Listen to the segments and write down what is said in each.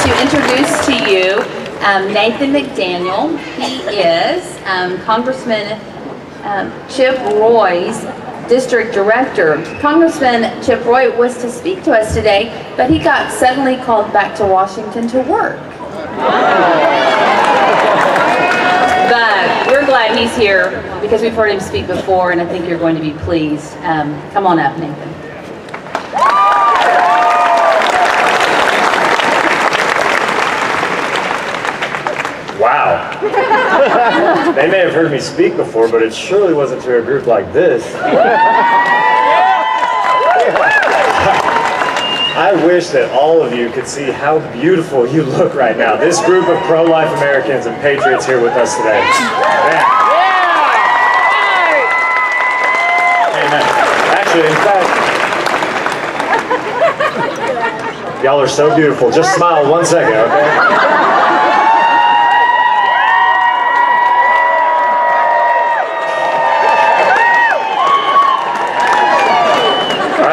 to introduce to you Nathan McDaniel. He is Congressman Chip Roy's District Director. Congressman Chip Roy was to speak to us today, but he got suddenly called back to Washington to work. But we're glad he's here because we've heard him speak before, and I think you're going to be pleased. Come on up, Nathan. Wow. They may have heard me speak before, but it surely wasn't to a group like this. I wish that all of you could see how beautiful you look right now. This group of pro-life Americans and patriots here with us today. Man. Amen. Actually, in fact, y'all are so beautiful. Just smile 1 second, okay?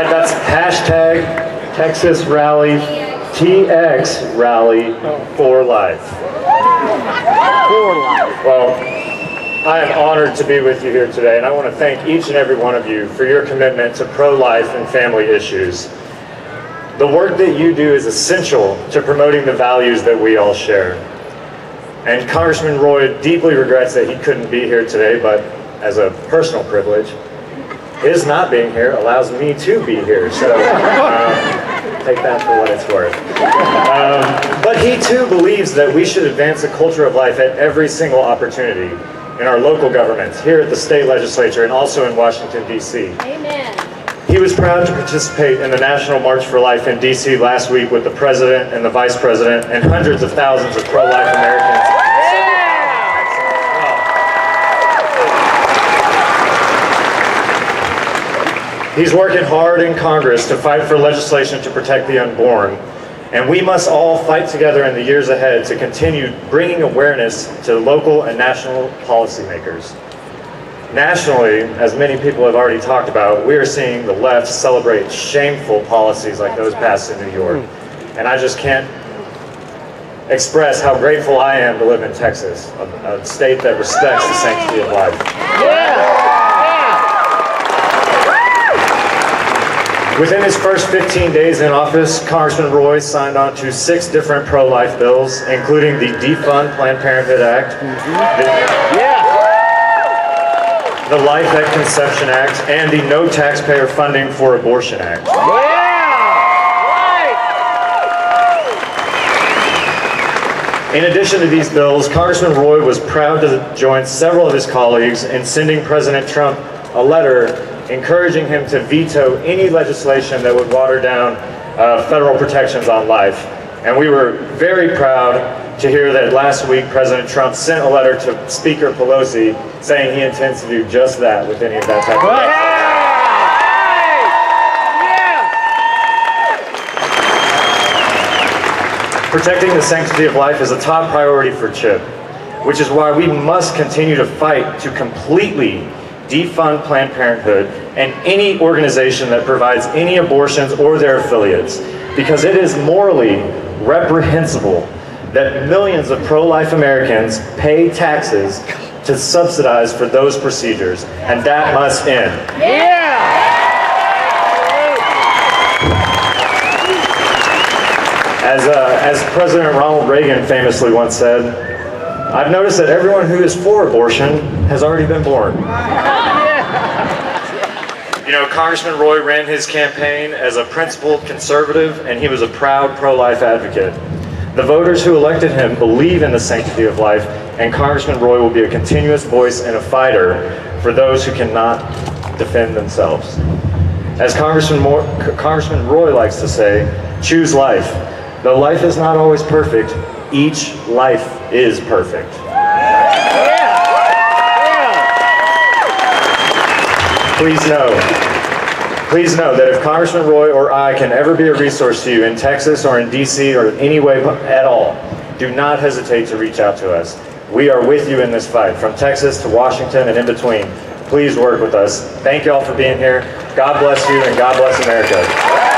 That's hashtag Texas Rally TX Rally for Life. Well, I am honored to be with you here today, and I want to thank each and every one of you for your commitment to pro-life and family issues. The work that you do is essential to promoting the values that we all share. And Congressman Roy deeply regrets that he couldn't be here today, but as a personal privilege, his not being here allows me to be here, so take that for what it's worth. But he too believes that we should advance a culture of life at every single opportunity in our local governments, here at the state legislature, and also in Washington, D.C. Amen. He was proud to participate in the National March for Life in D.C. last week with the President and the Vice President and hundreds of thousands of pro-life Americans. He's working hard in Congress to fight for legislation to protect the unborn, and we must all fight together in the years ahead to continue bringing awareness to local and national policymakers. Nationally, as many people have already talked about, we are seeing the left celebrate shameful policies like those passed in New York, and I just can't express how grateful I am to live in Texas, a state that respects the sanctity of life. Within his first 15 days in office, Congressman Roy signed on to 6 different pro-life bills, including the Defund Planned Parenthood Act, the Life at Conception Act, and the No Taxpayer Funding for Abortion Act. In addition to these bills, Congressman Roy was proud to join several of his colleagues in sending President Trump a letter encouraging him to veto any legislation that would water down federal protections on life. And we were very proud to hear that last week President Trump sent a letter to Speaker Pelosi saying he intends to do just that with any of that type of legislation. Protecting the sanctity of life is a top priority for Chip, which is why we must continue to fight to completely defund Planned Parenthood and any organization that provides any abortions or their affiliates, because it is morally reprehensible that millions of pro-life Americans pay taxes to subsidize for those procedures, and that must end. As President Ronald Reagan famously once said, I've noticed that everyone who is for abortion has already been born. You know, Congressman Roy ran his campaign as a principled conservative, and he was a proud pro-life advocate. The voters who elected him believe in the sanctity of life, and Congressman Roy will be a continuous voice and a fighter for those who cannot defend themselves. As Congressman Roy likes to say, choose life. Though life is not always perfect, each life is perfect. Please know that if Congressman Roy or I can ever be a resource to you in Texas or in DC or any way at all, do not hesitate to reach out to us. We are with you in this fight, from Texas to Washington and in between. Please work with us. Thank you all for being here. God bless you, and God bless America.